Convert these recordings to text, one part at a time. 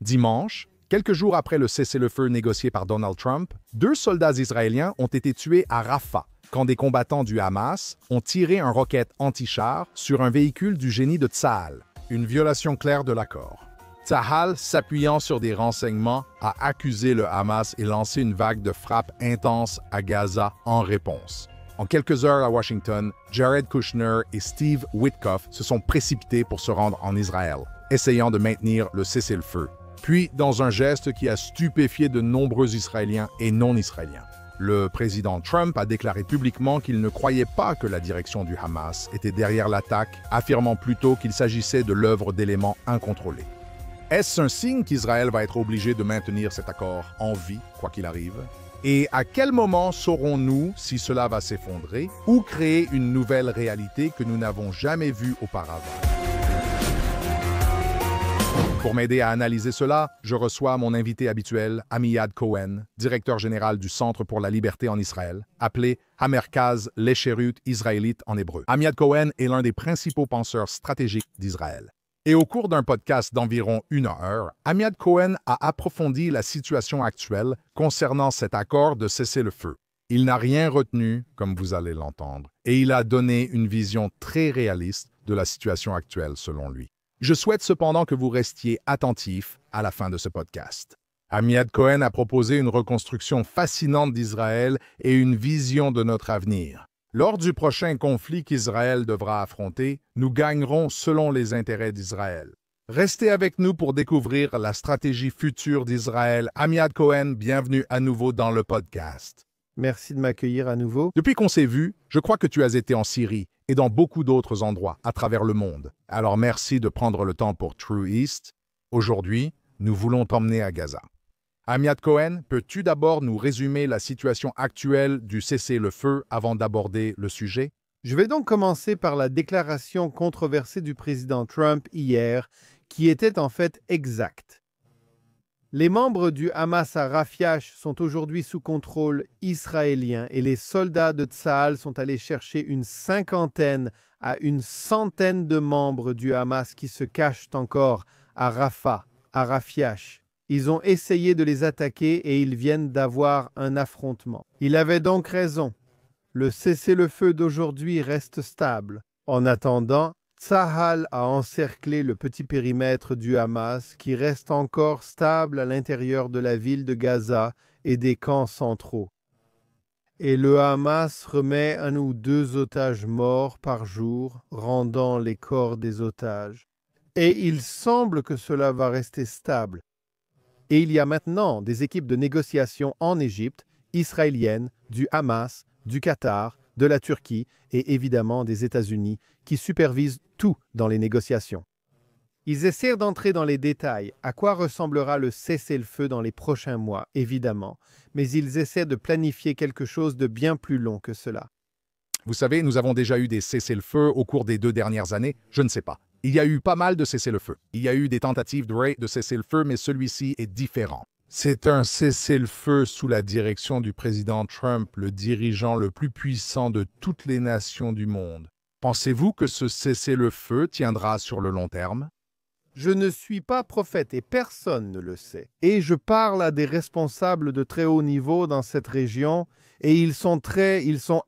Dimanche, quelques jours après le cessez-le-feu négocié par Donald Trump, 2 soldats israéliens ont été tués à Rafah quand des combattants du Hamas ont tiré un roquette anti-char sur un véhicule du génie de Tsahal, une violation claire de l'accord. Tsahal, s'appuyant sur des renseignements, a accusé le Hamas et lancé une vague de frappes intenses à Gaza en réponse. En quelques heures à Washington, Jared Kushner et Steve Witkoff se sont précipités pour se rendre en Israël, essayant de maintenir le cessez-le-feu. Puis, dans un geste qui a stupéfié de nombreux Israéliens et non-Israéliens, le président Trump a déclaré publiquement qu'il ne croyait pas que la direction du Hamas était derrière l'attaque, affirmant plutôt qu'il s'agissait de l'œuvre d'éléments incontrôlés. Est-ce un signe qu'Israël va être obligé de maintenir cet accord en vie, quoi qu'il arrive? Et à quel moment saurons-nous si cela va s'effondrer ou créer une nouvelle réalité que nous n'avons jamais vue auparavant? Pour m'aider à analyser cela, je reçois mon invité habituel, Amiad Cohen, directeur général du Centre pour la liberté en Israël, appelé Hamerkaz Lesherut israélite en hébreu. Amiad Cohen est l'un des principaux penseurs stratégiques d'Israël. Et au cours d'un podcast d'environ 1 heure, Amiad Cohen a approfondi la situation actuelle concernant cet accord de cessez-le-feu. Il n'a rien retenu, comme vous allez l'entendre, et il a donné une vision très réaliste de la situation actuelle selon lui. Je souhaite cependant que vous restiez attentifs à la fin de ce podcast. Amiad Cohen a proposé une reconstruction fascinante d'Israël et une vision de notre avenir. Lors du prochain conflit qu'Israël devra affronter, nous gagnerons selon les intérêts d'Israël. Restez avec nous pour découvrir la stratégie future d'Israël. Amiad Cohen, bienvenue à nouveau dans le podcast. Merci de m'accueillir à nouveau. Depuis qu'on s'est vu, je crois que tu as été en Syrie et dans beaucoup d'autres endroits à travers le monde. Alors merci de prendre le temps pour True East. Aujourd'hui, nous voulons t'emmener à Gaza. Amiad Cohen, peux-tu d'abord nous résumer la situation actuelle du cessez-le-feu avant d'aborder le sujet? Je vais donc commencer par la déclaration controversée du président Trump hier, qui était en fait exacte. Les membres du Hamas à Rafah sont aujourd'hui sous contrôle israélien et les soldats de Tsahal sont allés chercher une 50aine à une 100aine de membres du Hamas qui se cachent encore à Rafah, à Rafah. Ils ont essayé de les attaquer et ils viennent d'avoir un affrontement. Il avait donc raison. Le cessez-le-feu d'aujourd'hui reste stable. En attendant, Tsahal a encerclé le petit périmètre du Hamas qui reste encore stable à l'intérieur de la ville de Gaza et des camps centraux. Et le Hamas remet 1 ou 2 otages morts par jour, rendant les corps des otages. Et il semble que cela va rester stable. Et il y a maintenant des équipes de négociation en Égypte, israéliennes, du Hamas, du Qatar, de la Turquie et évidemment des États-Unis qui supervisent tout dans les négociations. Ils essaient d'entrer dans les détails, à quoi ressemblera le cessez-le-feu dans les prochains mois, évidemment, mais ils essaient de planifier quelque chose de bien plus long que cela. Vous savez, nous avons déjà eu des cessez-le-feu au cours des 2 dernières années, je ne sais pas. Il y a eu pas mal de cessez-le-feu. Il y a eu des tentatives de cessez-le-feu, mais celui-ci est différent. C'est un cessez-le-feu sous la direction du président Trump, le dirigeant le plus puissant de toutes les nations du monde. Pensez-vous que ce cessez-le-feu tiendra sur le long terme? Je ne suis pas prophète et personne ne le sait. Et je parle à des responsables de très haut niveau dans cette région et ils sont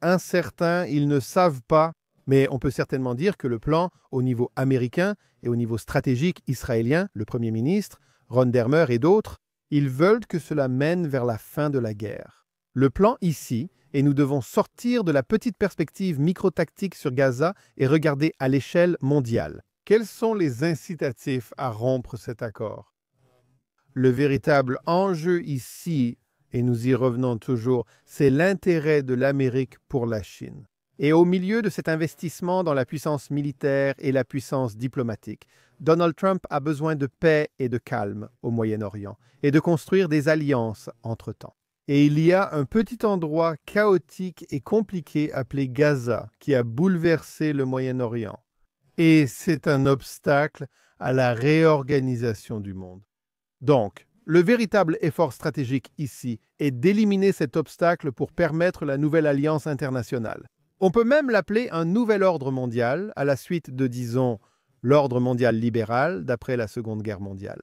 incertains, ils ne savent pas. Mais on peut certainement dire que le plan au niveau américain et au niveau stratégique israélien, le Premier ministre, Ron Dermer et d'autres, ils veulent que cela mène vers la fin de la guerre. Le plan ici, et nous devons sortir de la petite perspective micro-tactique sur Gaza et regarder à l'échelle mondiale. Quels sont les incitatifs à rompre cet accord? Le véritable enjeu ici, et nous y revenons toujours, c'est l'intérêt de l'Amérique pour la Chine. Et au milieu de cet investissement dans la puissance militaire et la puissance diplomatique, Donald Trump a besoin de paix et de calme au Moyen-Orient et de construire des alliances entre-temps. Et il y a un petit endroit chaotique et compliqué appelé Gaza qui a bouleversé le Moyen-Orient. Et c'est un obstacle à la réorganisation du monde. Donc, le véritable effort stratégique ici est d'éliminer cet obstacle pour permettre la nouvelle alliance internationale. On peut même l'appeler un nouvel ordre mondial à la suite de, disons, l'ordre mondial libéral d'après la Seconde Guerre mondiale.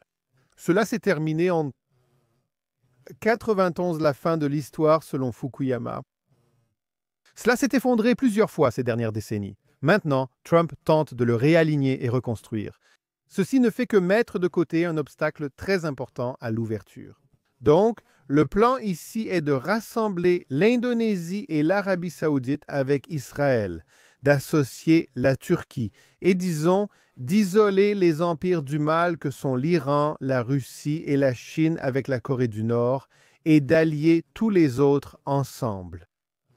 Cela s'est terminé en 91, la fin de l'histoire selon Fukuyama. Cela s'est effondré plusieurs fois ces dernières décennies. Maintenant, Trump tente de le réaligner et reconstruire. Ceci ne fait que mettre de côté un obstacle très important à l'ouverture. Donc, le plan ici est de rassembler l'Indonésie et l'Arabie saoudite avec Israël, d'associer la Turquie et, disons, d'isoler les empires du mal que sont l'Iran, la Russie et la Chine avec la Corée du Nord et d'allier tous les autres ensemble.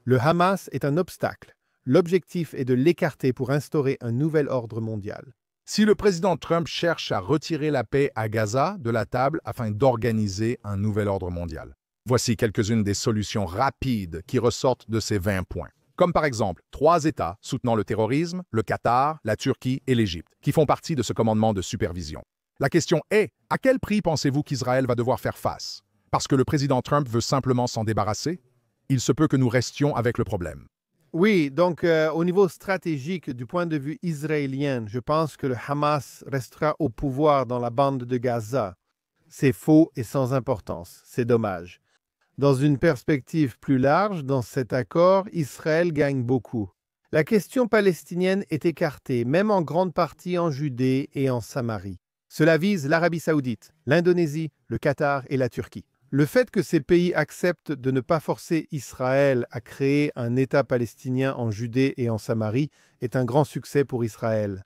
Le Hamas est un obstacle. L'objectif est de l'écarter pour instaurer un nouvel ordre mondial. Si le président Trump cherche à retirer la paix à Gaza de la table afin d'organiser un nouvel ordre mondial, voici quelques-unes des solutions rapides qui ressortent de ces 20 points. Comme par exemple 3 États soutenant le terrorisme, le Qatar, la Turquie et l'Égypte, qui font partie de ce commandement de supervision. La question est, à quel prix pensez-vous qu'Israël va devoir faire face? Parce que le président Trump veut simplement s'en débarrasser? Il se peut que nous restions avec le problème. Oui, donc au niveau stratégique, du point de vue israélien, je pense que le Hamas restera au pouvoir dans la bande de Gaza. C'est faux et sans importance. C'est dommage. Dans une perspective plus large, dans cet accord, Israël gagne beaucoup. La question palestinienne est écartée, même en grande partie en Judée et en Samarie. Cela vise l'Arabie saoudite, l'Indonésie, le Qatar et la Turquie. Le fait que ces pays acceptent de ne pas forcer Israël à créer un État palestinien en Judée et en Samarie est un grand succès pour Israël.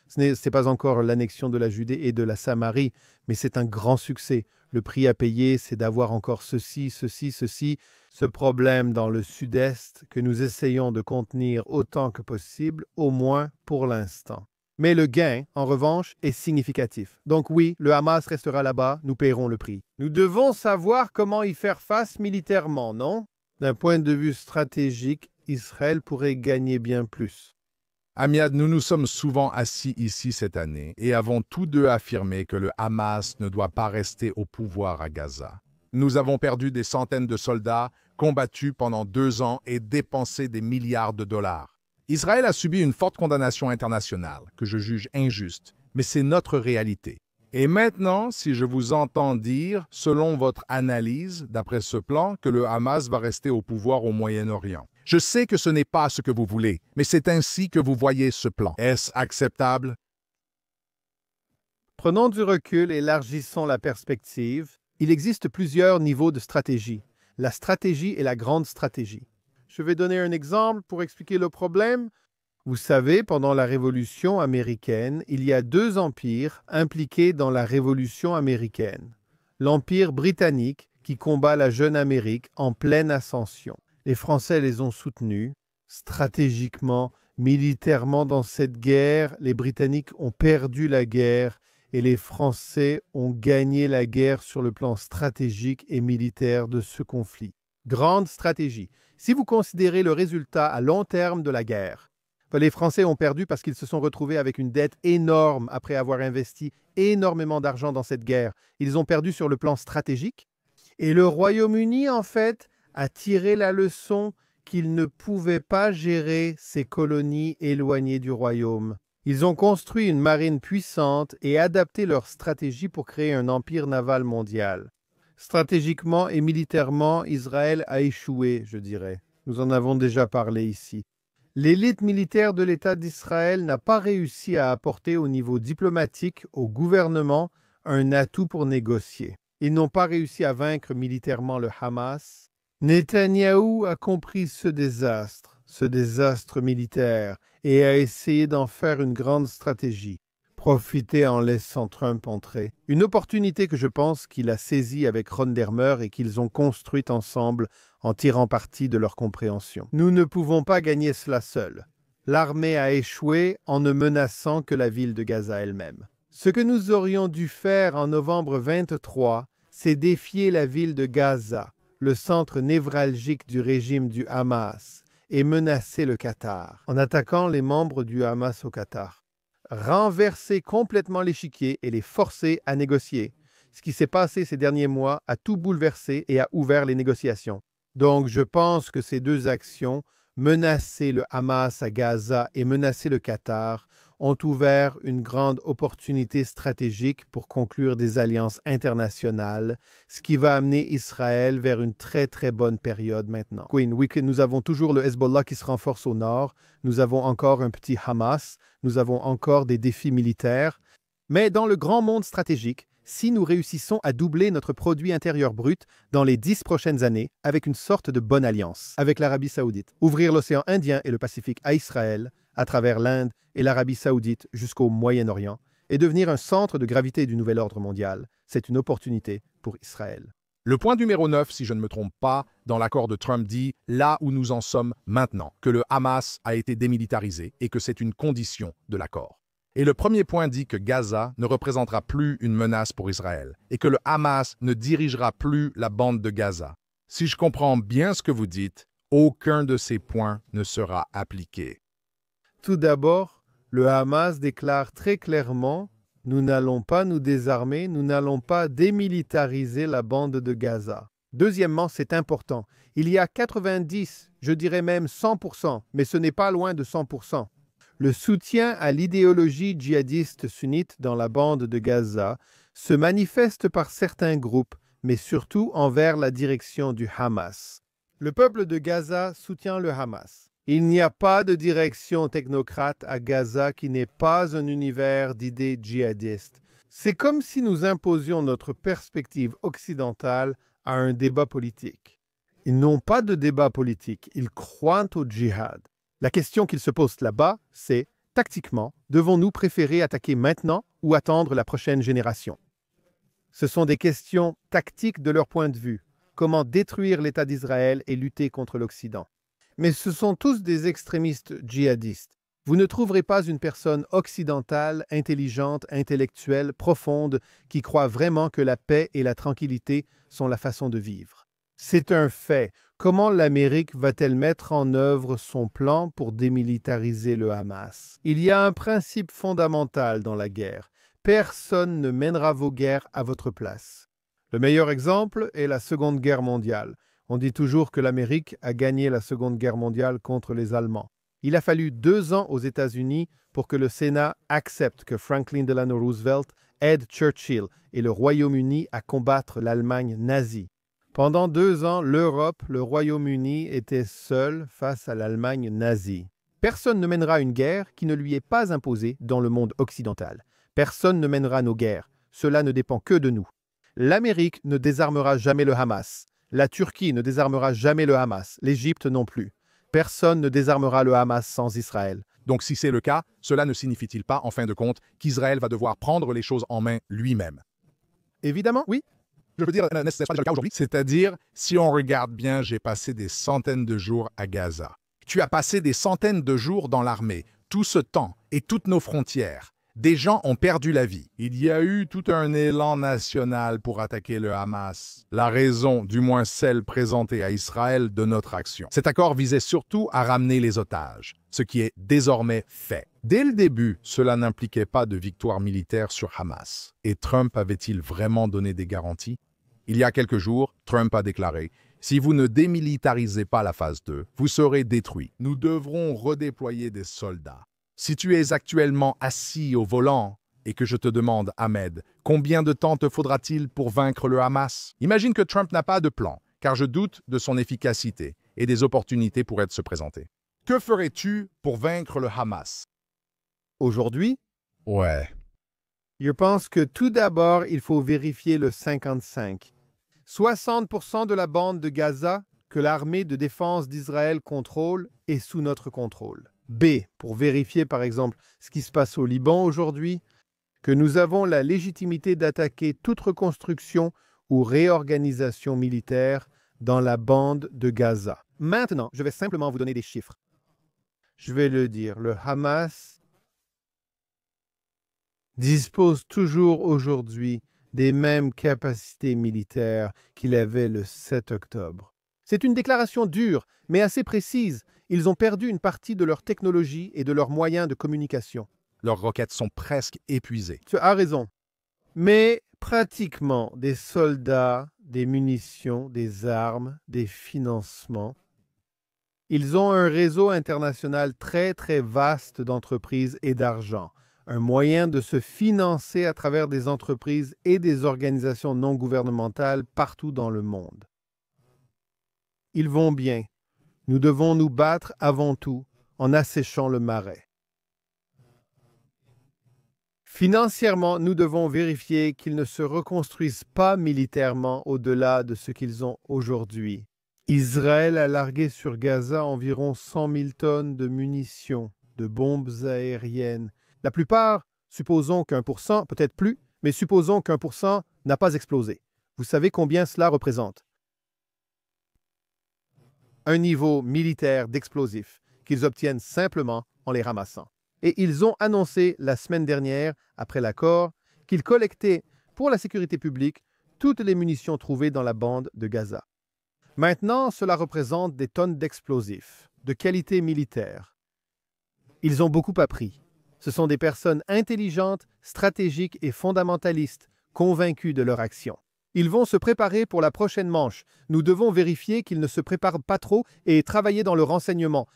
Ce n'est pas encore l'annexion de la Judée et de la Samarie, mais c'est un grand succès. Le prix à payer, c'est d'avoir encore ceci, ce problème dans le sud-est que nous essayons de contenir autant que possible, au moins pour l'instant. Mais le gain, en revanche, est significatif. Donc oui, le Hamas restera là-bas, nous paierons le prix. Nous devons savoir comment y faire face militairement, non? D'un point de vue stratégique, Israël pourrait gagner bien plus. Amiad, nous nous sommes souvent assis ici cette année et avons tous deux affirmé que le Hamas ne doit pas rester au pouvoir à Gaza. Nous avons perdu des centaines de soldats, combattu pendant 2 ans et dépensé des milliards de dollars. Israël a subi une forte condamnation internationale, que je juge injuste, mais c'est notre réalité. Et maintenant, si je vous entends dire, selon votre analyse, d'après ce plan, que le Hamas va rester au pouvoir au Moyen-Orient. Je sais que ce n'est pas ce que vous voulez, mais c'est ainsi que vous voyez ce plan. Est-ce acceptable? Prenons du recul et élargissons la perspective. Il existe plusieurs niveaux de stratégie. La stratégie est la grande stratégie. Je vais donner un exemple pour expliquer le problème. Vous savez, pendant la Révolution américaine, il y a 2 empires impliqués dans la Révolution américaine. L'Empire britannique, qui combat la jeune Amérique en pleine ascension. Les Français les ont soutenus. Stratégiquement, militairement dans cette guerre, les Britanniques ont perdu la guerre et les Français ont gagné la guerre sur le plan stratégique et militaire de ce conflit. Grande stratégie. Si vous considérez le résultat à long terme de la guerre, les Français ont perdu parce qu'ils se sont retrouvés avec une dette énorme après avoir investi énormément d'argent dans cette guerre. Ils ont perdu sur le plan stratégique. Et le Royaume-Uni, en fait, a tiré la leçon qu'il ne pouvait pas gérer ses colonies éloignées du royaume. Ils ont construit une marine puissante et adapté leur stratégie pour créer un empire naval mondial. Stratégiquement et militairement, Israël a échoué, je dirais. Nous en avons déjà parlé ici. L'élite militaire de l'État d'Israël n'a pas réussi à apporter au niveau diplomatique au gouvernement un atout pour négocier. Ils n'ont pas réussi à vaincre militairement le Hamas. Netanyahou a compris ce désastre militaire, et a essayé d'en faire une grande stratégie. Profiter en laissant Trump entrer. Une opportunité que je pense qu'il a saisie avec Ron Dermer et qu'ils ont construite ensemble en tirant parti de leur compréhension. Nous ne pouvons pas gagner cela seuls. L'armée a échoué en ne menaçant que la ville de Gaza elle-même. Ce que nous aurions dû faire en novembre 23, c'est défier la ville de Gaza, le centre névralgique du régime du Hamas, et menacer le Qatar, en attaquant les membres du Hamas au Qatar. Renverser complètement l'échiquier et les forcer à négocier. Ce qui s'est passé ces derniers mois a tout bouleversé et a ouvert les négociations. Donc je pense que ces 2 actions, menacer le Hamas à Gaza et menacer le Qatar, ont ouvert une grande opportunité stratégique pour conclure des alliances internationales, ce qui va amener Israël vers une très très bonne période maintenant. Oui, que nous avons toujours le Hezbollah qui se renforce au nord, nous avons encore un petit Hamas, nous avons encore des défis militaires, mais dans le grand monde stratégique, si nous réussissons à doubler notre produit intérieur brut dans les 10 prochaines années avec une sorte de bonne alliance avec l'Arabie saoudite, ouvrir l'océan Indien et le Pacifique à Israël, à travers l'Inde et l'Arabie saoudite jusqu'au Moyen-Orient, et devenir un centre de gravité du nouvel ordre mondial, c'est une opportunité pour Israël. Le point numéro 9, si je ne me trompe pas, dans l'accord de Trump dit là où nous en sommes maintenant, que le Hamas a été démilitarisé et que c'est une condition de l'accord. Et le premier point dit que Gaza ne représentera plus une menace pour Israël et que le Hamas ne dirigera plus la bande de Gaza. Si je comprends bien ce que vous dites, aucun de ces points ne sera appliqué. Tout d'abord, le Hamas déclare très clairement « Nous n'allons pas nous désarmer, nous n'allons pas démilitariser la bande de Gaza ». Deuxièmement, c'est important. Il y a 90, je dirais même 100%, mais ce n'est pas loin de 100%. Le soutien à l'idéologie djihadiste sunnite dans la bande de Gaza se manifeste par certains groupes, mais surtout envers la direction du Hamas. Le peuple de Gaza soutient le Hamas. Il n'y a pas de direction technocrate à Gaza qui n'ait pas un univers d'idées djihadistes. C'est comme si nous imposions notre perspective occidentale à un débat politique. Ils n'ont pas de débat politique, ils croient au djihad. La question qu'ils se posent là-bas, c'est, tactiquement, devons-nous préférer attaquer maintenant ou attendre la prochaine génération? Ce sont des questions tactiques de leur point de vue. Comment détruire l'État d'Israël et lutter contre l'Occident? Mais ce sont tous des extrémistes djihadistes. Vous ne trouverez pas une personne occidentale, intelligente, intellectuelle, profonde, qui croit vraiment que la paix et la tranquillité sont la façon de vivre. C'est un fait. Comment l'Amérique va-t-elle mettre en œuvre son plan pour démilitariser le Hamas? Il y a un principe fondamental dans la guerre. Personne ne mènera vos guerres à votre place. Le meilleur exemple est la Seconde Guerre mondiale. On dit toujours que l'Amérique a gagné la Seconde Guerre mondiale contre les Allemands. Il a fallu 2 ans aux États-Unis pour que le Sénat accepte que Franklin Delano Roosevelt aide Churchill et le Royaume-Uni à combattre l'Allemagne nazie. Pendant 2 ans, l'Europe, le Royaume-Uni, était seul face à l'Allemagne nazie. Personne ne mènera une guerre qui ne lui est pas imposée dans le monde occidental. Personne ne mènera nos guerres. Cela ne dépend que de nous. L'Amérique ne désarmera jamais le Hamas. La Turquie ne désarmera jamais le Hamas. L'Égypte non plus. Personne ne désarmera le Hamas sans Israël. Donc si c'est le cas, cela ne signifie-t-il pas, en fin de compte, qu'Israël va devoir prendre les choses en main lui-même? Évidemment, oui. Je veux dire, n'est-ce pas déjà le cas aujourd'hui? C'est-à-dire, si on regarde bien, j'ai passé des centaines de jours à Gaza. Tu as passé des centaines de jours dans l'armée. Tout ce temps et toutes nos frontières. Des gens ont perdu la vie. Il y a eu tout un élan national pour attaquer le Hamas. La raison, du moins celle présentée à Israël, de notre action. Cet accord visait surtout à ramener les otages, ce qui est désormais fait. Dès le début, cela n'impliquait pas de victoire militaire sur Hamas. Et Trump avait-il vraiment donné des garanties? Il y a quelques jours, Trump a déclaré « Si vous ne démilitarisez pas la phase 2, vous serez détruits. Nous devrons redéployer des soldats. » Si tu es actuellement assis au volant et que je te demande, Ahmed, combien de temps te faudra-t-il pour vaincre le Hamas? Imagine que Trump n'a pas de plan, car je doute de son efficacité et des opportunités pourraient se présenter. Que ferais-tu pour vaincre le Hamas? Aujourd'hui, Ouais. je pense que tout d'abord, il faut vérifier le 55. 60% de la bande de Gaza que l'armée de défense d'Israël contrôle est sous notre contrôle. B, pour vérifier par exemple ce qui se passe au Liban aujourd'hui, que nous avons la légitimité d'attaquer toute reconstruction ou réorganisation militaire dans la bande de Gaza. Maintenant, je vais simplement vous donner des chiffres. Je vais le dire, le Hamas dispose toujours aujourd'hui des mêmes capacités militaires qu'il avait le 7 octobre. C'est une déclaration dure, mais assez précise. Ils ont perdu une partie de leur technologie et de leurs moyens de communication. Leurs roquettes sont presque épuisées. Tu as raison. Mais pratiquement des soldats, des munitions, des armes, des financements. Ils ont un réseau international très vaste d'entreprises et d'argent, un moyen de se financer à travers des entreprises et des organisations non gouvernementales partout dans le monde. Ils vont bien. Nous devons nous battre avant tout en asséchant le marais. Financièrement, nous devons vérifier qu'ils ne se reconstruisent pas militairement au-delà de ce qu'ils ont aujourd'hui. Israël a largué sur Gaza environ 100 000 tonnes de munitions, de bombes aériennes. La plupart, supposons qu'1%, peut-être plus, mais supposons qu'1% n'a pas explosé. Vous savez combien cela représente? Un niveau militaire d'explosifs qu'ils obtiennent simplement en les ramassant. Et ils ont annoncé la semaine dernière, après l'accord, qu'ils collectaient pour la sécurité publique toutes les munitions trouvées dans la bande de Gaza. Maintenant, cela représente des tonnes d'explosifs, de qualité militaire. Ils ont beaucoup appris. Ce sont des personnes intelligentes, stratégiques et fondamentalistes, convaincus de leur action. Ils vont se préparer pour la prochaine manche. Nous devons vérifier qu'ils ne se préparent pas trop et travailler dans le renseignement.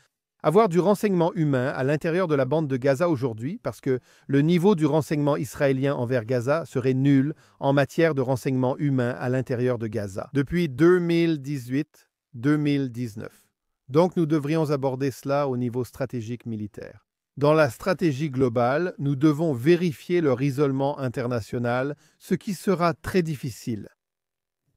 Avoir du renseignement humain à l'intérieur de la bande de Gaza aujourd'hui, parce que le niveau du renseignement israélien envers Gaza serait nul en matière de renseignement humain à l'intérieur de Gaza depuis 2018-2019. Donc nous devrions aborder cela au niveau stratégique militaire. Dans la stratégie globale, nous devons vérifier leur isolement international, ce qui sera très difficile.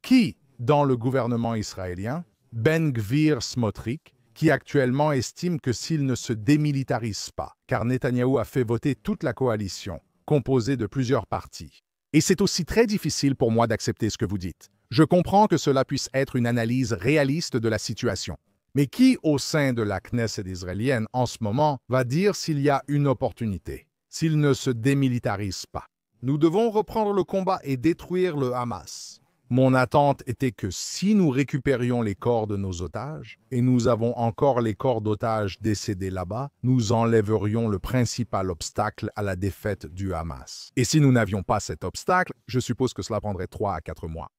Qui, dans le gouvernement israélien, Ben-Gvir Smotrich, qui actuellement estime que s'il ne se démilitarise pas, car Netanyahou a fait voter toute la coalition, composée de plusieurs partis. Et c'est aussi très difficile pour moi d'accepter ce que vous dites. Je comprends que cela puisse être une analyse réaliste de la situation. Mais qui, au sein de la Knesset israélienne en ce moment, va dire s'il y a une opportunité, s'il ne se démilitarise pas? Nous devons reprendre le combat et détruire le Hamas. Mon attente était que si nous récupérions les corps de nos otages, et nous avons encore les corps d'otages décédés là-bas, nous enlèverions le principal obstacle à la défaite du Hamas. Et si nous n'avions pas cet obstacle, je suppose que cela prendrait 3 à 4 mois.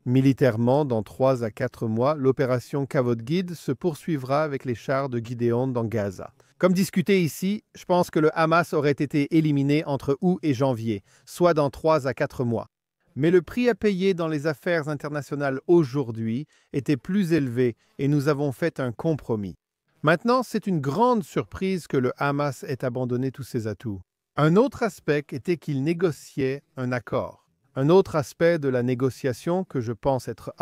Militairement, dans 3 à 4 mois, l'opération Kavod Gid se poursuivra avec les chars de Gideon dans Gaza. Comme discuté ici, je pense que le Hamas aurait été éliminé entre août et janvier, soit dans 3 à 4 mois. Mais le prix à payer dans les affaires internationales aujourd'hui était plus élevé et nous avons fait un compromis. Maintenant, c'est une grande surprise que le Hamas ait abandonné tous ses atouts. Un autre aspect était qu'il négociait un accord. Un autre aspect de la négociation que je pense être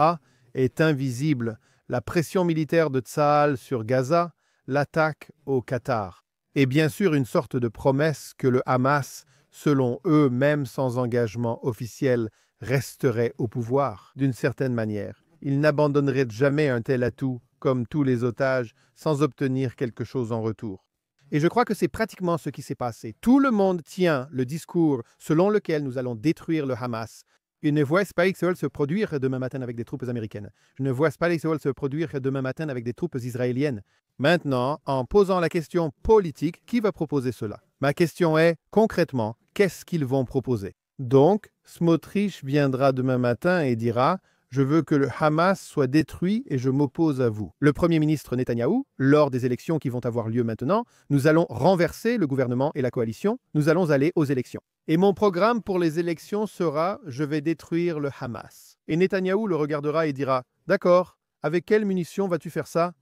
est invisible, la pression militaire de Tsahal sur Gaza, l'attaque au Qatar. Et bien sûr une sorte de promesse que le Hamas, selon eux, même sans engagement officiel, resterait au pouvoir d'une certaine manière. Ils n'abandonneraient jamais un tel atout, comme tous les otages, sans obtenir quelque chose en retour. Et je crois que c'est pratiquement ce qui s'est passé. Tout le monde tient le discours selon lequel nous allons détruire le Hamas. Je ne vois pas Israël se produire demain matin avec des troupes américaines. Je ne vois pas Israël se produire demain matin avec des troupes israéliennes. Maintenant, en posant la question politique, qui va proposer cela? Ma question est, concrètement, qu'est-ce qu'ils vont proposer? Donc, Smotrich viendra demain matin et dira « Je veux que le Hamas soit détruit et je m'oppose à vous. » Le Premier ministre Netanyahou, lors des élections qui vont avoir lieu maintenant, nous allons renverser le gouvernement et la coalition, nous allons aller aux élections. Et mon programme pour les élections sera « Je vais détruire le Hamas. » Et Netanyahou le regardera et dira « D'accord, avec quelle munition vas-tu faire ça ?»«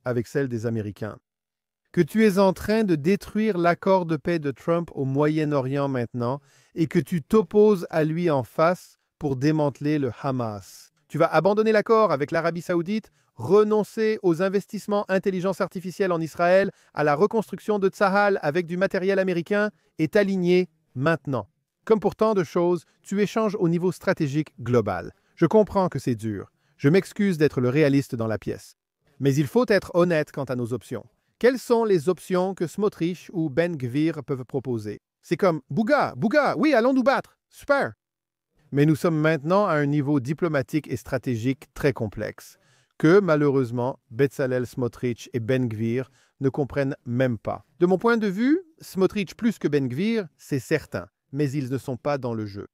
Avec celle des Américains. » Que tu es en train de détruire l'accord de paix de Trump au Moyen-Orient maintenant et que tu t'opposes à lui en face pour démanteler le Hamas. Tu vas abandonner l'accord avec l'Arabie Saoudite, renoncer aux investissements intelligence artificielle en Israël, à la reconstruction de Tsahal avec du matériel américain et t'aligner maintenant. Comme pour tant de choses, tu échanges au niveau stratégique global. Je comprends que c'est dur. Je m'excuse d'être le réaliste dans la pièce. Mais il faut être honnête quant à nos options. Quelles sont les options que Smotrich ou Ben-Gvir peuvent proposer? C'est comme « Bouga, oui, allons nous battre, super !» Mais nous sommes maintenant à un niveau diplomatique et stratégique très complexe, que malheureusement Bezalel Smotrich et Ben-Gvir ne comprennent même pas. De mon point de vue, Smotrich plus que Ben-Gvir, c'est certain, mais ils ne sont pas dans le jeu.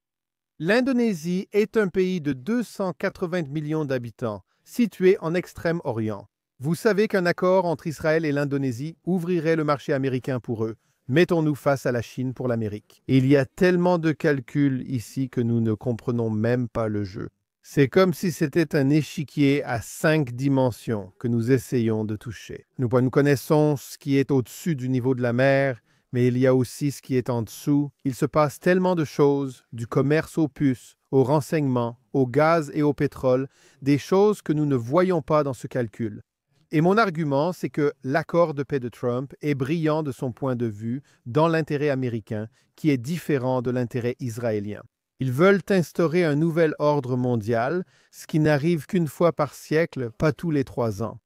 L'Indonésie est un pays de 280 millions d'habitants, situé en Extrême-Orient. Vous savez qu'un accord entre Israël et l'Indonésie ouvrirait le marché américain pour eux. Mettons-nous face à la Chine pour l'Amérique. Il y a tellement de calculs ici que nous ne comprenons même pas le jeu. C'est comme si c'était un échiquier à 5 dimensions que nous essayons de toucher. Nous connaissons ce qui est au-dessus du niveau de la mer, mais il y a aussi ce qui est en dessous. Il se passe tellement de choses, du commerce aux puces, aux renseignements, au gaz et au pétrole, des choses que nous ne voyons pas dans ce calcul. Et mon argument, c'est que l'accord de paix de Trump est brillant de son point de vue dans l'intérêt américain, qui est différent de l'intérêt israélien. Ils veulent instaurer un nouvel ordre mondial, ce qui n'arrive qu'une fois par siècle, pas tous les 3 ans.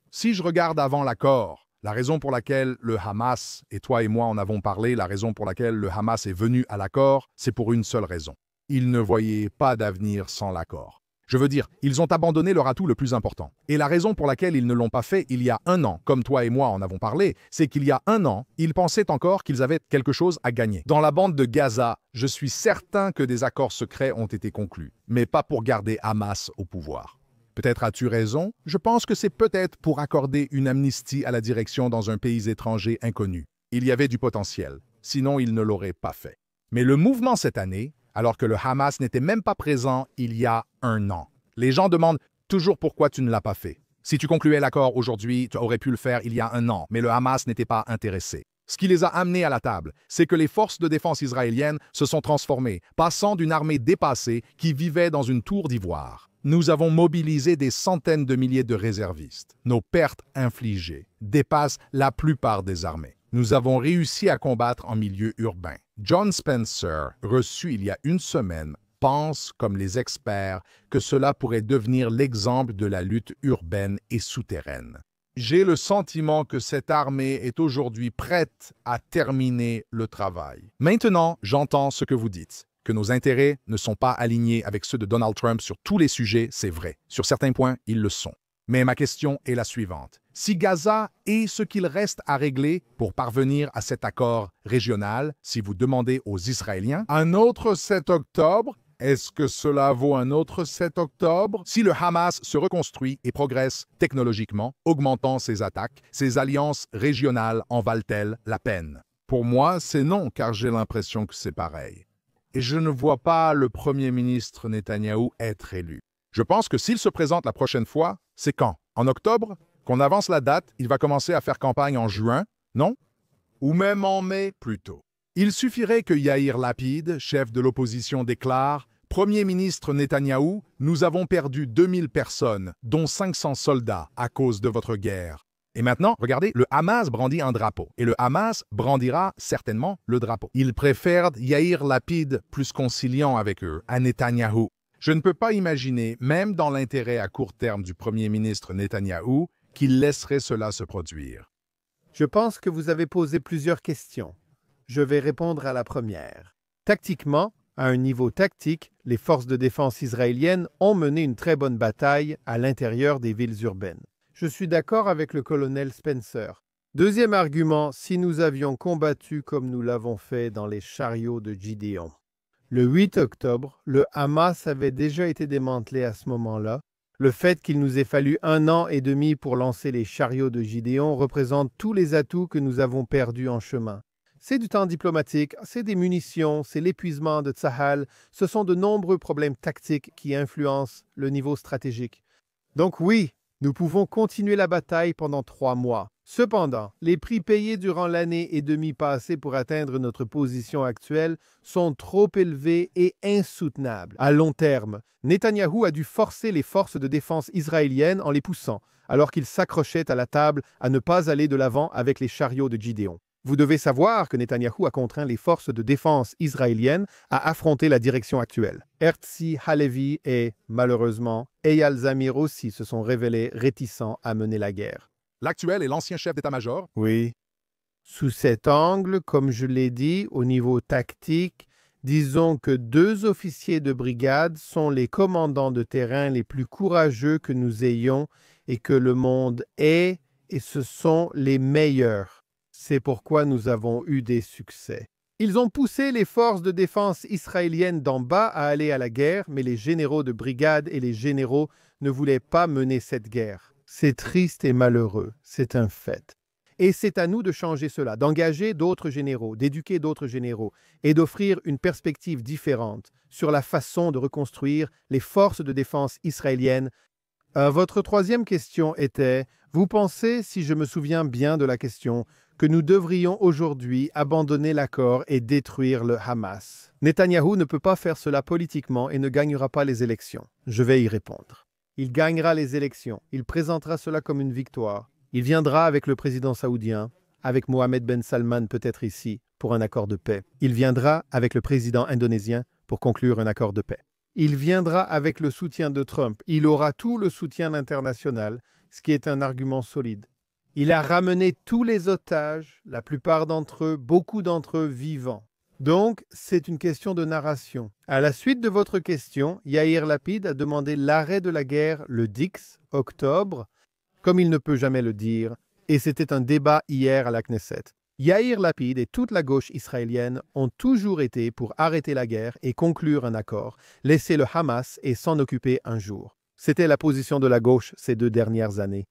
Si je regarde avant l'accord, la raison pour laquelle le Hamas, et toi et moi en avons parlé, la raison pour laquelle le Hamas est venu à l'accord, c'est pour une seule raison. Ils ne voyaient pas d'avenir sans l'accord. Je veux dire, ils ont abandonné leur atout le plus important. Et la raison pour laquelle ils ne l'ont pas fait il y a 1 an, comme toi et moi en avons parlé, c'est qu'il y a 1 an, ils pensaient encore qu'ils avaient quelque chose à gagner. Dans la bande de Gaza, je suis certain que des accords secrets ont été conclus, mais pas pour garder Hamas au pouvoir. Peut-être as-tu raison, je pense que c'est peut-être pour accorder une amnistie à la direction dans un pays étranger inconnu. Il y avait du potentiel, sinon ils ne l'auraient pas fait. Mais le mouvement cette année, alors que le Hamas n'était même pas présent il y a 1 an. Les gens demandent toujours pourquoi tu ne l'as pas fait. Si tu concluais l'accord aujourd'hui, tu aurais pu le faire il y a 1 an, mais le Hamas n'était pas intéressé. Ce qui les a amenés à la table, c'est que les forces de défense israéliennes se sont transformées, passant d'une armée dépassée qui vivait dans une tour d'ivoire. Nous avons mobilisé des centaines de milliers de réservistes. Nos pertes infligées dépassent la plupart des armées. Nous avons réussi à combattre en milieu urbain. John Spencer, reçu il y a 1 semaine, pense, comme les experts, que cela pourrait devenir l'exemple de la lutte urbaine et souterraine. J'ai le sentiment que cette armée est aujourd'hui prête à terminer le travail. Maintenant, j'entends ce que vous dites. Que nos intérêts ne sont pas alignés avec ceux de Donald Trump sur tous les sujets, c'est vrai. Sur certains points, ils le sont. Mais ma question est la suivante. Si Gaza est ce qu'il reste à régler pour parvenir à cet accord régional, si vous demandez aux Israéliens, un autre 7 octobre, est-ce que cela vaut un autre 7 octobre? Si le Hamas se reconstruit et progresse technologiquement, augmentant ses attaques, ses alliances régionales en valent-elles la peine? Pour moi, c'est non, car j'ai l'impression que c'est pareil. Et je ne vois pas le Premier ministre Netanyahou être élu. Je pense que s'il se présente la prochaine fois, c'est quand? En octobre? Qu'on avance la date, il va commencer à faire campagne en juin, non? Ou même en mai, plutôt. Il suffirait que Yair Lapid, chef de l'opposition, déclare « Premier ministre Netanyahou, nous avons perdu 2000 personnes, dont 500 soldats, à cause de votre guerre. » Et maintenant, regardez, le Hamas brandit un drapeau. Et le Hamas brandira certainement le drapeau. Ils préfèrent Yair Lapid plus conciliant avec eux, à Netanyahou. Je ne peux pas imaginer, même dans l'intérêt à court terme du Premier ministre Netanyahou, qu'il laisserait cela se produire. Je pense que vous avez posé plusieurs questions. Je vais répondre à la première. Tactiquement, à un niveau tactique, les forces de défense israéliennes ont mené une très bonne bataille à l'intérieur des villes urbaines. Je suis d'accord avec le colonel Spencer. Deuxième argument, si nous avions combattu comme nous l'avons fait dans les chariots de Gideon. Le 8 octobre, le Hamas avait déjà été démantelé à ce moment-là. Le fait qu'il nous ait fallu 1 an et demi pour lancer les chariots de Gideon représente tous les atouts que nous avons perdus en chemin. C'est du temps diplomatique, c'est des munitions, c'est l'épuisement de Tsahal, ce sont de nombreux problèmes tactiques qui influencent le niveau stratégique. Donc oui, nous pouvons continuer la bataille pendant 3 mois. Cependant, les prix payés durant l'année et demie passée pour atteindre notre position actuelle sont trop élevés et insoutenables. À long terme, Netanyahou a dû forcer les forces de défense israéliennes en les poussant, alors qu'ils s'accrochaient à la table à ne pas aller de l'avant avec les chariots de Gideon. Vous devez savoir que Netanyahou a contraint les forces de défense israéliennes à affronter la direction actuelle. Herzi Halevi et, malheureusement, Eyal Zamir aussi se sont révélés réticents à mener la guerre. L'actuel est l'ancien chef d'état-major? Oui. Sous cet angle, comme je l'ai dit, au niveau tactique, disons que 2 officiers de brigade sont les commandants de terrain les plus courageux que nous ayons et que le monde ait, et ce sont les meilleurs. C'est pourquoi nous avons eu des succès. Ils ont poussé les forces de défense israéliennes d'en bas à aller à la guerre, mais les généraux de brigade et les généraux ne voulaient pas mener cette guerre. C'est triste et malheureux, c'est un fait. Et c'est à nous de changer cela, d'engager d'autres généraux, d'éduquer d'autres généraux et d'offrir une perspective différente sur la façon de reconstruire les forces de défense israéliennes. Votre troisième question était, vous pensez, si je me souviens bien de la question, que nous devrions aujourd'hui abandonner l'accord et détruire le Hamas? Netanyahou ne peut pas faire cela politiquement et ne gagnera pas les élections. Je vais y répondre. Il gagnera les élections, il présentera cela comme une victoire. Il viendra avec le président saoudien, avec Mohamed Ben Salman peut-être ici, pour un accord de paix. Il viendra avec le président indonésien pour conclure un accord de paix. Il viendra avec le soutien de Trump. Il aura tout le soutien international, ce qui est un argument solide. Il a ramené tous les otages, la plupart d'entre eux, beaucoup d'entre eux vivants. Donc, c'est une question de narration. À la suite de votre question, Yair Lapid a demandé l'arrêt de la guerre le 10 octobre, comme il ne peut jamais le dire, et c'était un débat hier à la Knesset. Yair Lapid et toute la gauche israélienne ont toujours été pour arrêter la guerre et conclure un accord, laisser le Hamas et s'en occuper un jour. C'était la position de la gauche ces 2 dernières années.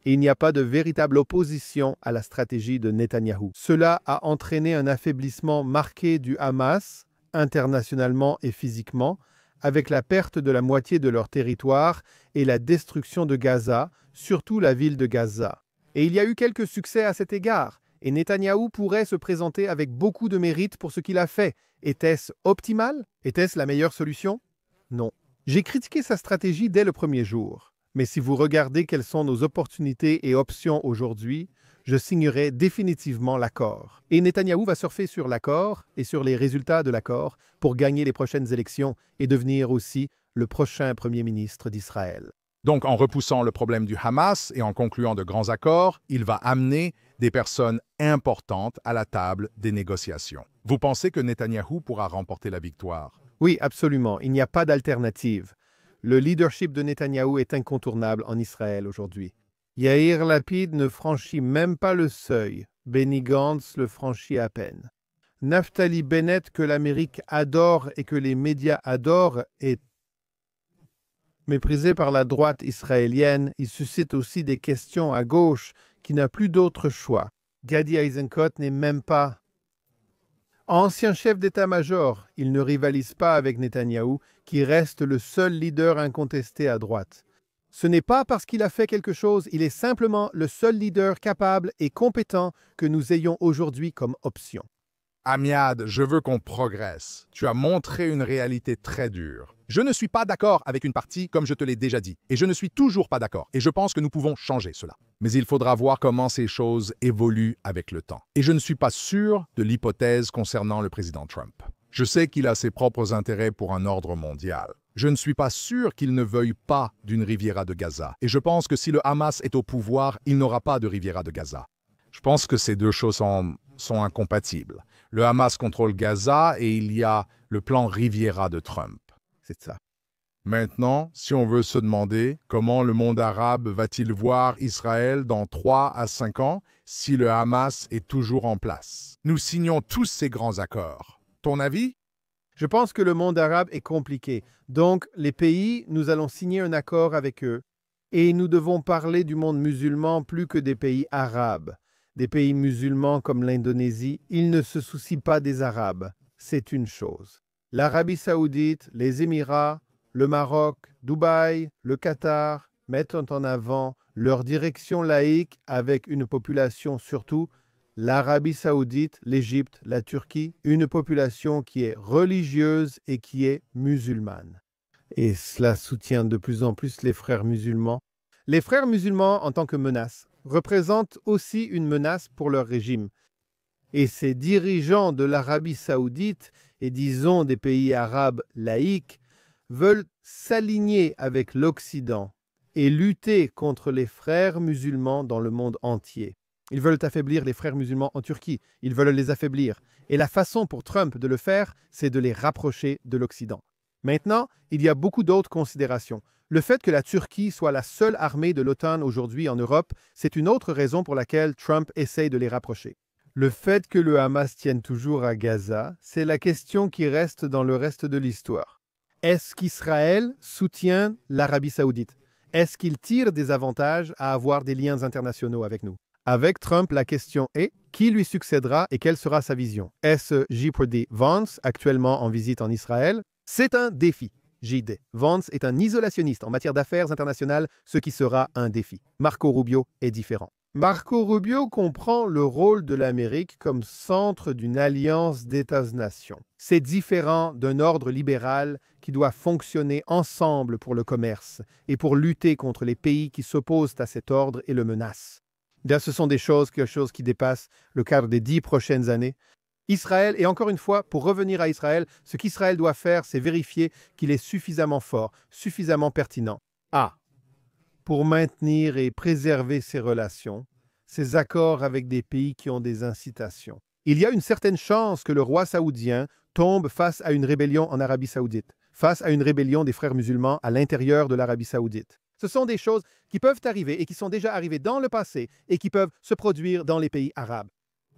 Et il n'y a pas de véritable opposition à la stratégie de Netanyahou. Cela a entraîné un affaiblissement marqué du Hamas, internationalement et physiquement, avec la perte de la moitié de leur territoire et la destruction de Gaza, surtout la ville de Gaza. Et il y a eu quelques succès à cet égard, et Netanyahou pourrait se présenter avec beaucoup de mérite pour ce qu'il a fait. Était-ce optimal? Était-ce la meilleure solution? Non. J'ai critiqué sa stratégie dès le premier jour. Mais si vous regardez quelles sont nos opportunités et options aujourd'hui, je signerai définitivement l'accord. Et Netanyahou va surfer sur l'accord et sur les résultats de l'accord pour gagner les prochaines élections et devenir aussi le prochain Premier ministre d'Israël. Donc, en repoussant le problème du Hamas et en concluant de grands accords, il va amener des personnes importantes à la table des négociations. Vous pensez que Netanyahou pourra remporter la victoire? Oui, absolument. Il n'y a pas d'alternative. Le leadership de Netanyahou est incontournable en Israël aujourd'hui. Yair Lapid ne franchit même pas le seuil. Benny Gantz le franchit à peine. Naftali Bennett, que l'Amérique adore et que les médias adorent, est méprisé par la droite israélienne. Il suscite aussi des questions à gauche qui n'a plus d'autre choix. Gadi Eisenkot n'est même pas ancien chef d'état-major. Il ne rivalise pas avec Netanyahou, qui reste le seul leader incontesté à droite. Ce n'est pas parce qu'il a fait quelque chose, il est simplement le seul leader capable et compétent que nous ayons aujourd'hui comme option. Amiad, je veux qu'on progresse. Tu as montré une réalité très dure. Je ne suis pas d'accord avec une partie, comme je te l'ai déjà dit, et je ne suis toujours pas d'accord, et je pense que nous pouvons changer cela. Mais il faudra voir comment ces choses évoluent avec le temps. Et je ne suis pas sûr de l'hypothèse concernant le président Trump. Je sais qu'il a ses propres intérêts pour un ordre mondial. Je ne suis pas sûr qu'il ne veuille pas d'une Riviera de Gaza. Et je pense que si le Hamas est au pouvoir, il n'aura pas de Riviera de Gaza. Je pense que ces deux choses sont incompatibles. Le Hamas contrôle Gaza et il y a le plan Riviera de Trump. C'est ça. Maintenant, si on veut se demander comment le monde arabe va-t-il voir Israël dans 3 à 5 ans si le Hamas est toujours en place? Nous signons tous ces grands accords. Ton avis? Je pense que le monde arabe est compliqué. Donc, les pays, nous allons signer un accord avec eux. Et nous devons parler du monde musulman plus que des pays arabes. Des pays musulmans comme l'Indonésie, ils ne se soucient pas des Arabes. C'est une chose. L'Arabie saoudite, les Émirats, le Maroc, Dubaï, le Qatar mettent en avant leur direction laïque avec une population surtout, l'Arabie saoudite, l'Égypte, la Turquie, une population qui est religieuse et qui est musulmane. Et cela soutient de plus en plus les frères musulmans. Les frères musulmans, en tant que menace, représentent aussi une menace pour leur régime. Et ces dirigeants de l'Arabie saoudite et disons des pays arabes laïques veulent s'aligner avec l'Occident et lutter contre les frères musulmans dans le monde entier. Ils veulent affaiblir les frères musulmans en Turquie. Ils veulent les affaiblir. Et la façon pour Trump de le faire, c'est de les rapprocher de l'Occident. Maintenant, il y a beaucoup d'autres considérations. Le fait que la Turquie soit la seule armée de l'OTAN aujourd'hui en Europe, c'est une autre raison pour laquelle Trump essaye de les rapprocher. Le fait que le Hamas tienne toujours à Gaza, c'est la question qui reste dans le reste de l'histoire. Est-ce qu'Israël soutient l'Arabie saoudite? Est-ce qu'il tire des avantages à avoir des liens internationaux avec nous? Avec Trump, la question est qui lui succédera et quelle sera sa vision? Est-ce J.D. Vance, actuellement en visite en Israël? C'est un défi. J.D. Vance est un isolationniste en matière d'affaires internationales, ce qui sera un défi. Marco Rubio est différent. Marco Rubio comprend le rôle de l'Amérique comme centre d'une alliance d'États-nations. C'est différent d'un ordre libéral qui doit fonctionner ensemble pour le commerce et pour lutter contre les pays qui s'opposent à cet ordre et le menacent. Bien, ce sont quelque chose qui dépasse le cadre des 10 prochaines années. Israël, et encore une fois, pour revenir à Israël, ce qu'Israël doit faire, c'est vérifier qu'il est suffisamment fort, suffisamment pertinent. A. Pour maintenir et préserver ses relations, ses accords avec des pays qui ont des incitations. Il y a une certaine chance que le roi saoudien tombe face à une rébellion en Arabie saoudite, face à une rébellion des frères musulmans à l'intérieur de l'Arabie saoudite. Ce sont des choses qui peuvent arriver et qui sont déjà arrivées dans le passé et qui peuvent se produire dans les pays arabes.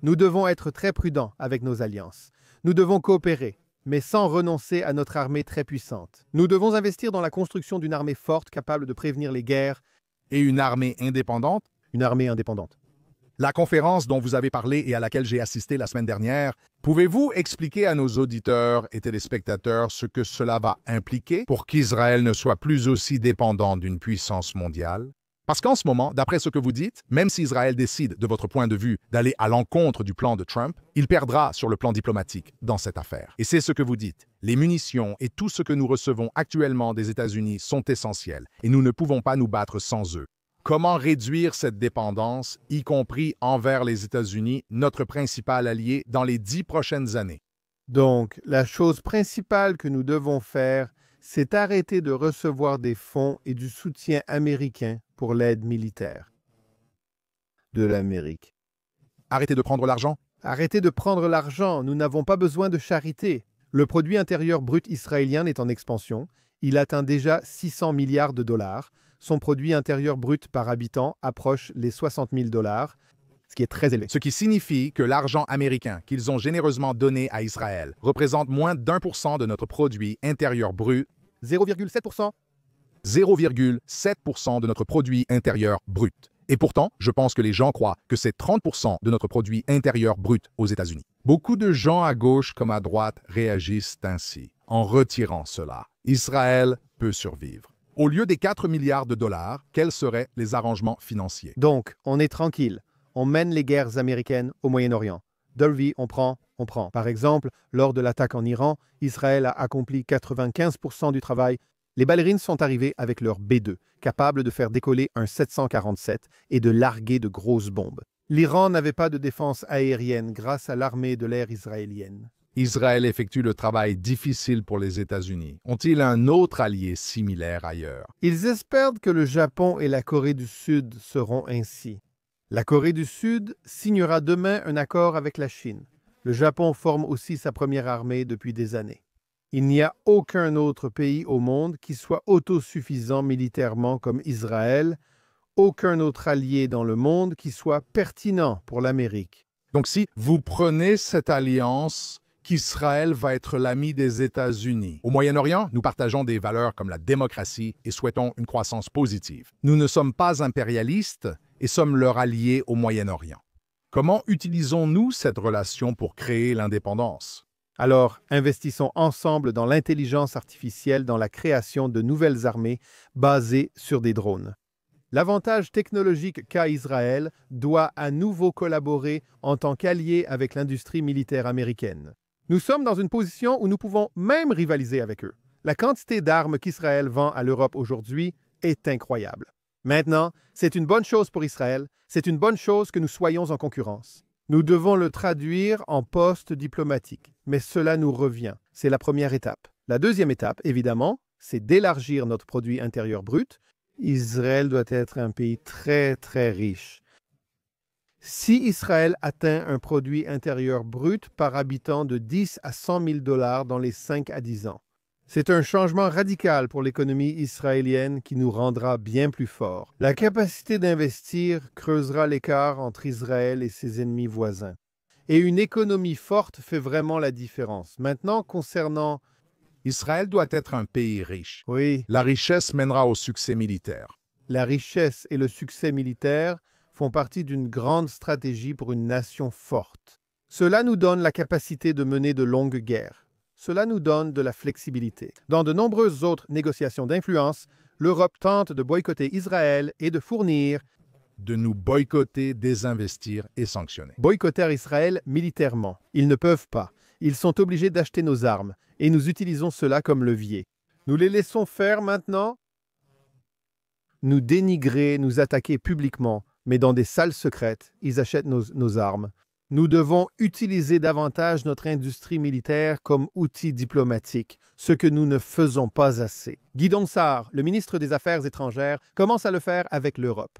Nous devons être très prudents avec nos alliances. Nous devons coopérer, mais sans renoncer à notre armée très puissante. Nous devons investir dans la construction d'une armée forte capable de prévenir les guerres. Et une armée indépendante? Une armée indépendante. La conférence dont vous avez parlé et à laquelle j'ai assisté la semaine dernière, pouvez-vous expliquer à nos auditeurs et téléspectateurs ce que cela va impliquer pour qu'Israël ne soit plus aussi dépendant d'une puissance mondiale? Parce qu'en ce moment, d'après ce que vous dites, même si Israël décide, de votre point de vue, d'aller à l'encontre du plan de Trump, il perdra sur le plan diplomatique dans cette affaire. Et c'est ce que vous dites. Les munitions et tout ce que nous recevons actuellement des États-Unis sont essentiels et nous ne pouvons pas nous battre sans eux. Comment réduire cette dépendance, y compris envers les États-Unis, notre principal allié, dans les 10 prochaines années? Donc, la chose principale que nous devons faire, c'est arrêter de recevoir des fonds et du soutien américain pour l'aide militaire de l'Amérique. Arrêtez de prendre l'argent? Arrêtez de prendre l'argent, nous n'avons pas besoin de charité. Le produit intérieur brut israélien est en expansion. Il atteint déjà 600 milliards de dollars. Son produit intérieur brut par habitant approche les 60 000 dollars, ce qui est très élevé. Ce qui signifie que l'argent américain qu'ils ont généreusement donné à Israël représente moins d'1% de notre produit intérieur brut. 0,7%. 0,7% de notre produit intérieur brut. Et pourtant, je pense que les gens croient que c'est 30% de notre produit intérieur brut aux États-Unis. Beaucoup de gens à gauche comme à droite réagissent ainsi. En retirant cela, Israël peut survivre. Au lieu des 4 milliards de dollars, quels seraient les arrangements financiers? Donc, on est tranquille. On mène les guerres américaines au Moyen-Orient. Derby, on prend. Par exemple, lors de l'attaque en Iran, Israël a accompli 95% du travail. Les ballerines sont arrivées avec leur B-2, capables de faire décoller un 747 et de larguer de grosses bombes. L'Iran n'avait pas de défense aérienne grâce à l'armée de l'air israélienne. Israël effectue le travail difficile pour les États-Unis. Ont-ils un autre allié similaire ailleurs? Ils espèrent que le Japon et la Corée du Sud seront ainsi. La Corée du Sud signera demain un accord avec la Chine. Le Japon forme aussi sa première armée depuis des années. Il n'y a aucun autre pays au monde qui soit autosuffisant militairement comme Israël, aucun autre allié dans le monde qui soit pertinent pour l'Amérique. Donc si vous prenez cette alliance, qu'Israël va être l'ami des États-Unis. Au Moyen-Orient, nous partageons des valeurs comme la démocratie et souhaitons une croissance positive. Nous ne sommes pas impérialistes et sommes leur allié au Moyen-Orient. Comment utilisons-nous cette relation pour créer l'indépendance? Alors, investissons ensemble dans l'intelligence artificielle dans la création de nouvelles armées basées sur des drones. L'avantage technologique qu'a Israël doit à nouveau collaborer en tant qu'allié avec l'industrie militaire américaine. Nous sommes dans une position où nous pouvons même rivaliser avec eux. La quantité d'armes qu'Israël vend à l'Europe aujourd'hui est incroyable. Maintenant, c'est une bonne chose pour Israël, c'est une bonne chose que nous soyons en concurrence. Nous devons le traduire en poste diplomatique, mais cela nous revient. C'est la première étape. La deuxième étape, évidemment, c'est d'élargir notre produit intérieur brut. Israël doit être un pays très, très riche. Si Israël atteint un produit intérieur brut par habitant de 10 à 100 000 dollars dans les 5 à 10 ans, c'est un changement radical pour l'économie israélienne qui nous rendra bien plus forts. La capacité d'investir creusera l'écart entre Israël et ses ennemis voisins. Et une économie forte fait vraiment la différence. Maintenant, concernant... Israël doit être un pays riche. Oui. La richesse mènera au succès militaire. La richesse et le succès militaire font partie d'une grande stratégie pour une nation forte. Cela nous donne la capacité de mener de longues guerres. Cela nous donne de la flexibilité. Dans de nombreuses autres négociations d'influence, l'Europe tente de boycotter Israël et de fournir De nous boycotter, désinvestir et sanctionner. boycotter Israël militairement. Ils ne peuvent pas. Ils sont obligés d'acheter nos armes et nous utilisons cela comme levier. Nous les laissons faire maintenant? Nous dénigrer, nous attaquer publiquement, mais dans des salles secrètes, ils achètent nos armes. Nous devons utiliser davantage notre industrie militaire comme outil diplomatique, ce que nous ne faisons pas assez. Guidon Sarr, le ministre des Affaires étrangères, commence à le faire avec l'Europe.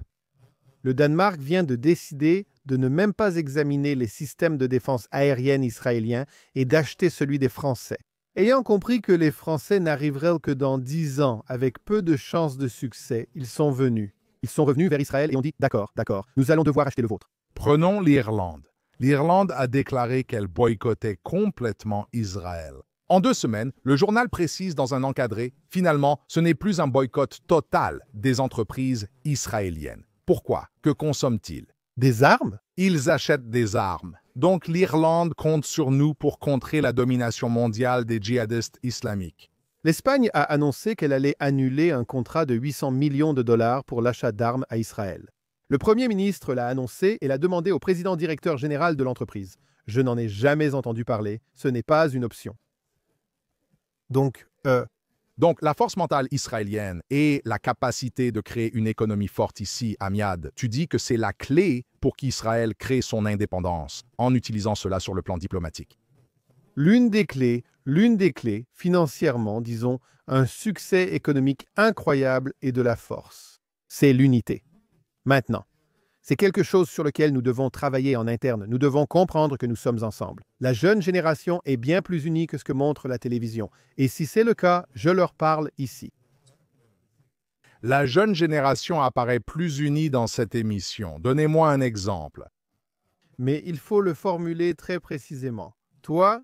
Le Danemark vient de décider de ne même pas examiner les systèmes de défense aérienne israéliens et d'acheter celui des Français. Ayant compris que les Français n'arriveraient que dans 10 ans avec peu de chances de succès, ils sont venus. Ils sont revenus vers Israël et ont dit « D'accord, nous allons devoir acheter le vôtre. » Prenons l'Irlande. L'Irlande a déclaré qu'elle boycottait complètement Israël. En 2 semaines, le journal précise dans un encadré, finalement, ce n'est plus un boycott total des entreprises israéliennes. Pourquoi? Que consomment-ils? Des armes? Ils achètent des armes. Donc l'Irlande compte sur nous pour contrer la domination mondiale des djihadistes islamiques. L'Espagne a annoncé qu'elle allait annuler un contrat de 800 millions de dollars pour l'achat d'armes à Israël. Le Premier ministre l'a annoncé et l'a demandé au président directeur général de l'entreprise. Je n'en ai jamais entendu parler, ce n'est pas une option. Donc, la force mentale israélienne et la capacité de créer une économie forte ici, à Miad, tu dis que c'est la clé pour qu'Israël crée son indépendance en utilisant cela sur le plan diplomatique. l'une des clés, financièrement, disons, un succès économique incroyable et de la force, c'est l'unité. Maintenant, c'est quelque chose sur lequel nous devons travailler en interne. Nous devons comprendre que nous sommes ensemble. La jeune génération est bien plus unie que ce que montre la télévision. Et si c'est le cas, je leur parle ici. La jeune génération apparaît plus unie dans cette émission. Donnez-moi un exemple. Mais il faut le formuler très précisément. Toi,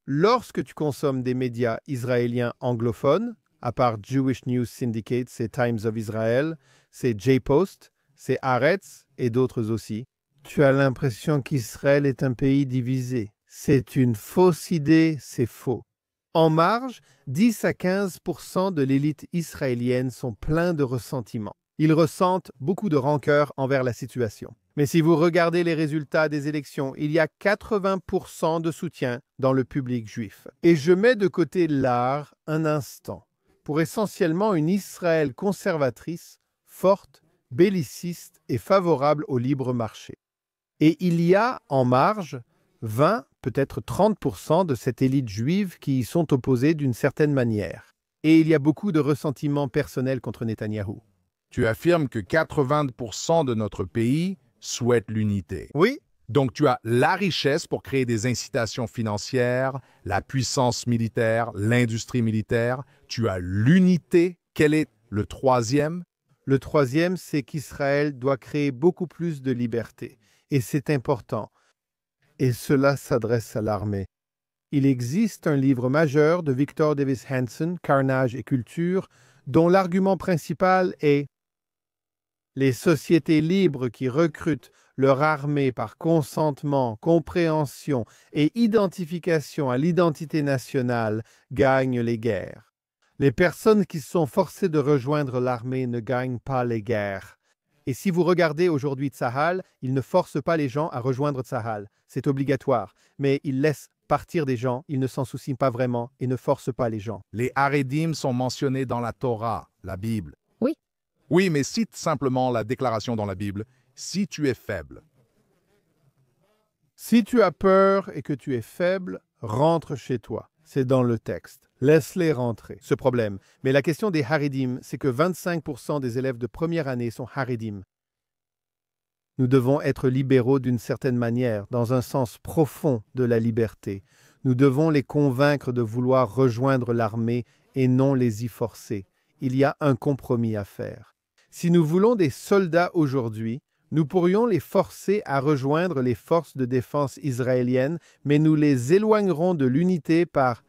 lorsque tu consommes des médias israéliens anglophones, à part Jewish News Syndicate, c'est Times of Israel, c'est J-Post, c'est Haaretz et d'autres aussi, tu as l'impression qu'Israël est un pays divisé. C'est une fausse idée, c'est faux. En marge, 10 à 15% de l'élite israélienne sont pleins de ressentiment. Ils ressentent beaucoup de rancœur envers la situation. Mais si vous regardez les résultats des élections, il y a 80% de soutien dans le public juif. Et je mets de côté l'art un instant pour essentiellement une Israël conservatrice, forte, belliciste et favorable au libre marché. Et il y a en marge 20, peut-être 30% de cette élite juive qui y sont opposés d'une certaine manière. Et il y a beaucoup de ressentiment personnel contre Netanyahou. Tu affirmes que 80% de notre pays souhaitent l'unité. Oui, Donc tu as la richesse pour créer des incitations financières, la puissance militaire, l'industrie militaire. Tu as l'unité. Quel est le troisième? le troisième, c'est qu'Israël doit créer beaucoup plus de liberté. Et c'est important. Et cela s'adresse à l'armée. Il existe un livre majeur de Victor Davis Hanson, Carnage et culture, dont l'argument principal est « Les sociétés libres qui recrutent leur armée par consentement, compréhension et identification à l'identité nationale gagnent les guerres. Les personnes qui sont forcées de rejoindre l'armée ne gagnent pas les guerres. Et si vous regardez aujourd'hui Tsahal, ils ne forcent pas les gens à rejoindre Tsahal. C'est obligatoire. Mais ils laissent partir des gens, ils ne s'en soucient pas vraiment et ne forcent pas les gens. Les Haredim sont mentionnés dans la Torah, la Bible. Oui. Oui, mais cite simplement la déclaration dans la Bible. Si tu es faible. Si tu as peur et que tu es faible, rentre chez toi. C'est dans le texte. Laisse-les rentrer. Ce problème. Mais la question des Haredim, c'est que 25% des élèves de première année sont Haredim. Nous devons être libéraux d'une certaine manière, dans un sens profond de la liberté. Nous devons les convaincre de vouloir rejoindre l'armée et non les y forcer. Il y a un compromis à faire. Si nous voulons des soldats aujourd'hui, nous pourrions les forcer à rejoindre les forces de défense israéliennes, mais nous les éloignerons de l'unité par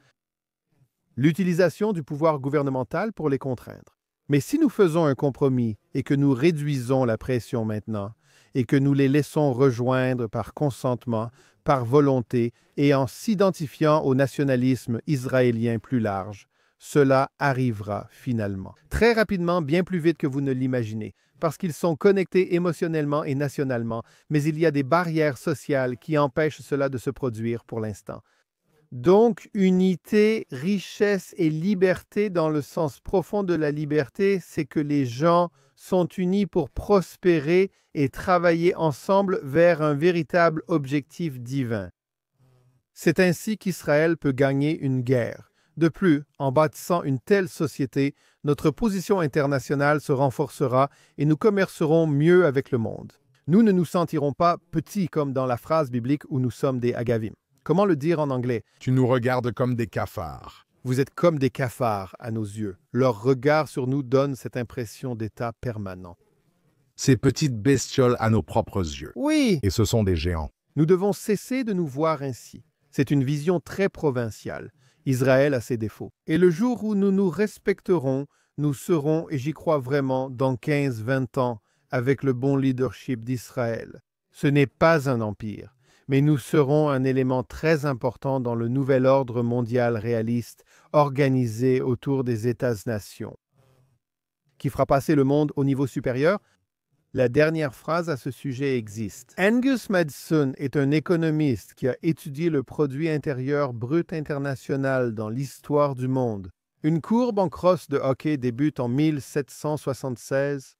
l'utilisation du pouvoir gouvernemental pour les contraindre. Mais si nous faisons un compromis et que nous réduisons la pression maintenant, et que nous les laissons rejoindre par consentement, par volonté et en s'identifiant au nationalisme israélien plus large, cela arrivera finalement. Très rapidement, bien plus vite que vous ne l'imaginez, parce qu'ils sont connectés émotionnellement et nationalement, mais il y a des barrières sociales qui empêchent cela de se produire pour l'instant. Donc, unité, richesse et liberté dans le sens profond de la liberté, c'est que les gens sont unis pour prospérer et travailler ensemble vers un véritable objectif divin. C'est ainsi qu'Israël peut gagner une guerre. De plus, en bâtissant une telle société, notre position internationale se renforcera et nous commercerons mieux avec le monde. Nous ne nous sentirons pas petits comme dans la phrase biblique où nous sommes des Agavim. Comment le dire en anglais? Tu nous regardes comme des cafards. Vous êtes comme des cafards à nos yeux. Leur regard sur nous donne cette impression d'état permanent. Ces petites bestioles à nos propres yeux. Oui, Et ce sont des géants. nous devons cesser de nous voir ainsi. C'est une vision très provinciale. Israël a ses défauts. Et le jour où nous nous respecterons, nous serons, et j'y crois vraiment, dans 15-20 ans, avec le bon leadership d'Israël. Ce n'est pas un empire, mais nous serons un élément très important dans le nouvel ordre mondial réaliste organisé autour des États-nations. Qui fera passer le monde au niveau supérieur? La dernière phrase à ce sujet existe. Angus Maddison est un économiste qui a étudié le produit intérieur brut international dans l'histoire du monde. Une courbe en crosse de hockey débute en 1776.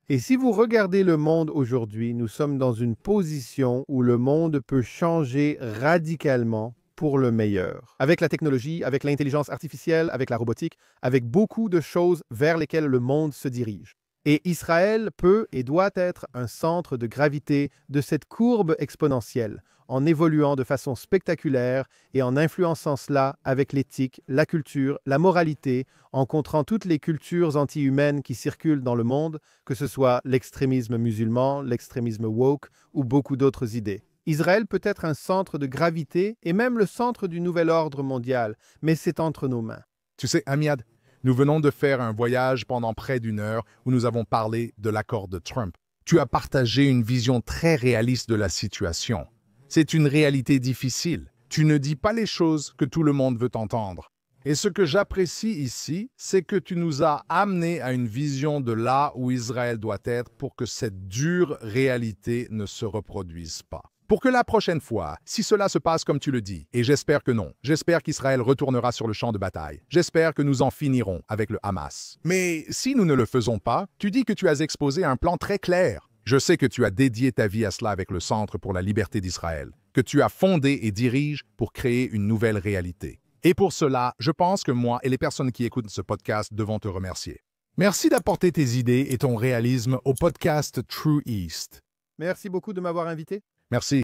Et si vous regardez le monde aujourd'hui, nous sommes dans une position où le monde peut changer radicalement pour le meilleur. Avec la technologie, avec l'intelligence artificielle, avec la robotique, avec beaucoup de choses vers lesquelles le monde se dirige. Et Israël peut et doit être un centre de gravité de cette courbe exponentielle, en évoluant de façon spectaculaire et en influençant cela avec l'éthique, la culture, la moralité, en contrant toutes les cultures anti-humaines qui circulent dans le monde, que ce soit l'extrémisme musulman, l'extrémisme woke ou beaucoup d'autres idées. Israël peut être un centre de gravité et même le centre du nouvel ordre mondial, mais c'est entre nos mains. Tu sais, Amiad, nous venons de faire un voyage pendant près d'une heure où nous avons parlé de l'accord de Trump. Tu as partagé une vision très réaliste de la situation. C'est une réalité difficile. Tu ne dis pas les choses que tout le monde veut entendre. Et ce que j'apprécie ici, c'est que tu nous as amenés à une vision de là où Israël doit être pour que cette dure réalité ne se reproduise pas. Pour que la prochaine fois, si cela se passe comme tu le dis, et j'espère que non, j'espère qu'Israël retournera sur le champ de bataille. J'espère que nous en finirons avec le Hamas. Mais si nous ne le faisons pas, tu dis que tu as exposé un plan très clair. Je sais que tu as dédié ta vie à cela avec le Centre pour la liberté d'Israël, que tu as fondé et diriges pour créer une nouvelle réalité. Et pour cela, je pense que moi et les personnes qui écoutent ce podcast devons te remercier. Merci d'apporter tes idées et ton réalisme au podcast True East. Merci beaucoup de m'avoir invité. Merci.